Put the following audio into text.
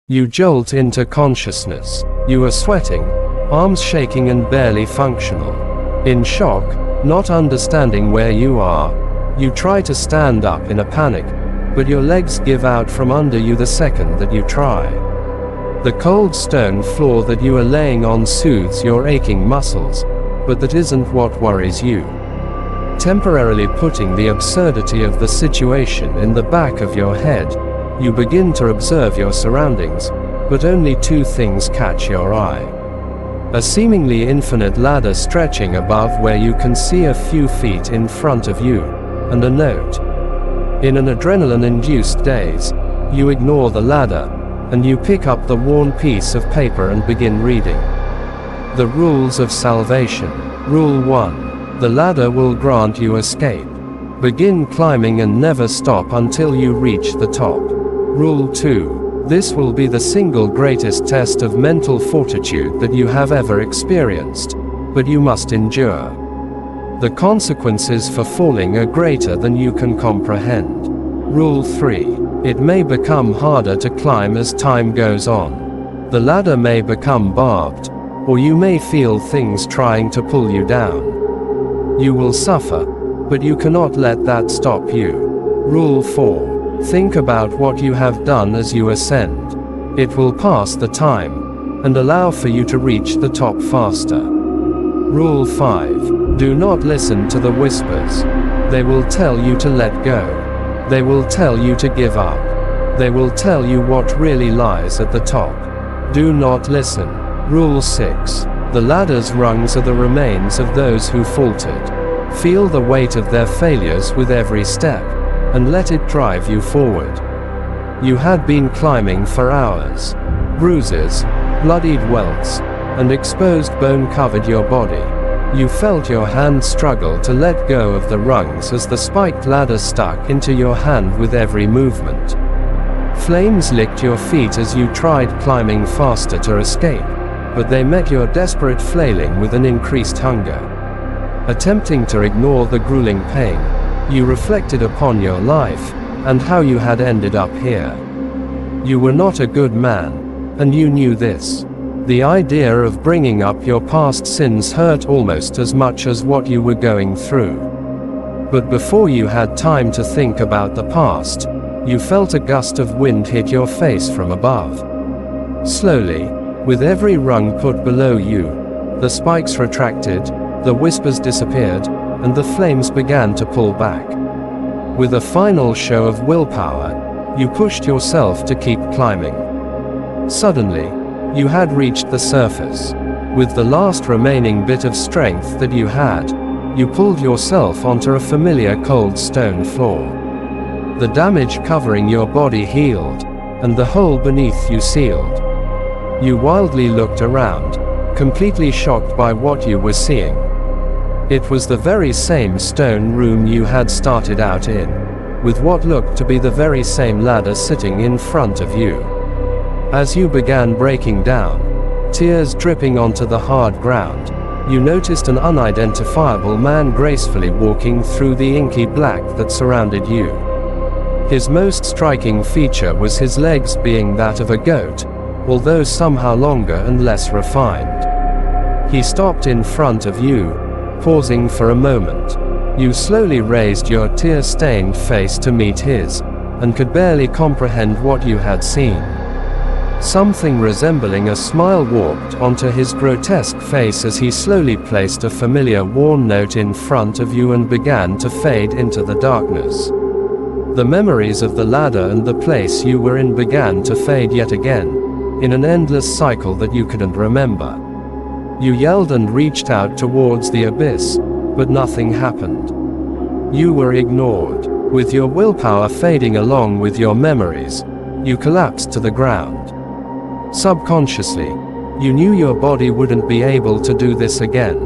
You jolt into consciousness. You are sweating, arms shaking and barely functional. In shock, not understanding where you are, you try to stand up in a panic, but your legs give out from under you the second that you try. The cold stone floor that you are laying on soothes your aching muscles, but that isn't what worries you. Temporarily putting the absurdity of the situation in the back of your head, you begin to observe your surroundings, but only two things catch your eye. A seemingly infinite ladder stretching above where you can see a few feet in front of you, and a note. In an adrenaline-induced daze, you ignore the ladder, and you pick up the worn piece of paper and begin reading. The rules of salvation. Rule 1. The ladder will grant you escape. Begin climbing and never stop until you reach the top. Rule 2. This will be the single greatest test of mental fortitude that you have ever experienced, but you must endure. The consequences for falling are greater than you can comprehend. Rule 3. It may become harder to climb as time goes on. The ladder may become barbed, or you may feel things trying to pull you down. You will suffer, but you cannot let that stop you. Rule 4. Think about what you have done as you ascend. It will pass the time, and allow for you to reach the top faster. Rule 5. Do not listen to the whispers. They will tell you to let go. They will tell you to give up. They will tell you what really lies at the top. Do not listen. Rule 6. The ladder's rungs are the remains of those who faltered. Feel the weight of their failures with every step, and let it drive you forward. You had been climbing for hours. Bruises, bloodied welts, and exposed bone covered your body. You felt your hand struggle to let go of the rungs as the spiked ladder stuck into your hand with every movement. Flames licked your feet as you tried climbing faster to escape, but they met your desperate flailing with an increased hunger. Attempting to ignore the grueling pain, you reflected upon your life, and how you had ended up here. You were not a good man, and you knew this. The idea of bringing up your past sins hurt almost as much as what you were going through. But before you had time to think about the past, you felt a gust of wind hit your face from above. Slowly, with every rung put below you, the spikes retracted, the whispers disappeared, and the flames began to pull back. With a final show of willpower, you pushed yourself to keep climbing. Suddenly, you had reached the surface. With the last remaining bit of strength that you had, you pulled yourself onto a familiar cold stone floor. The damage covering your body healed, and the hole beneath you sealed. You wildly looked around, completely shocked by what you were seeing. It was the very same stone room you had started out in, with what looked to be the very same ladder sitting in front of you. As you began breaking down, tears dripping onto the hard ground, you noticed an unidentifiable man gracefully walking through the inky black that surrounded you. His most striking feature was his legs being that of a goat, although somehow longer and less refined. He stopped in front of you, pausing for a moment. You slowly raised your tear-stained face to meet his, and could barely comprehend what you had seen. Something resembling a smile warped onto his grotesque face as he slowly placed a familiar worn note in front of you and began to fade into the darkness. The memories of the ladder and the place you were in began to fade yet again, in an endless cycle that you couldn't remember. You yelled and reached out towards the abyss, but nothing happened. You were ignored. With your willpower fading along with your memories, you collapsed to the ground. Subconsciously, you knew your body wouldn't be able to do this again.